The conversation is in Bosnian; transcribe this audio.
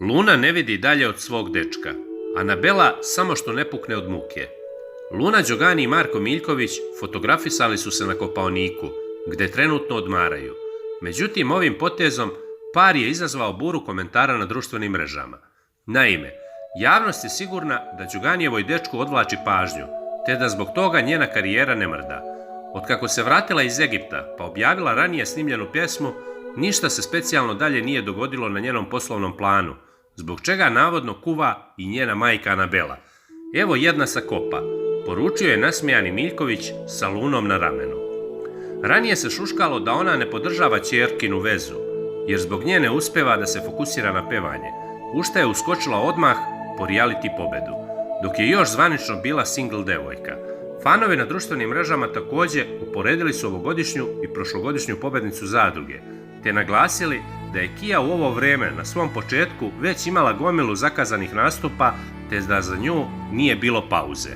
Luna ne vidi dalje od svog dečka. Anabela samo što ne pukne od muke. Luna Đogani i Marko Miljković fotografisali su se na Kopaoniku, gde trenutno odmaraju. Međutim, ovim potezom par je izazvao buru komentara na društvenim mrežama. Naime, javnost je sigurna da Đoganijevoj dečku odvlači pažnju, te da zbog toga njena karijera ne mrda. Otkako se vratila iz Egipta pa objavila ranije snimljenu pjesmu, ništa se specijalno dalje nije dogodilo na njenom poslovnom planu, zbog čega navodno kuva i njena majka Anabela. Evo jedna sa Kopa, poručio je nasmijani Miljković sa Lunom na ramenu. Ranije se šuškalo da ona ne podržava ćerkinu vezu, jer zbog nje ne uspeva da se fokusira na pevanje, u šta je uskočila odmah po reality pobedu, dok je još zvanično bila single devojka. Fanovi na društvenim mrežama također uporedili su ovogodišnju i prošlogodišnju pobednicu Zadruge, te naglasili da je Kija u ovo vreme na svom početku već imala gomilu zakazanih nastupa, te da za nju nije bilo pauze.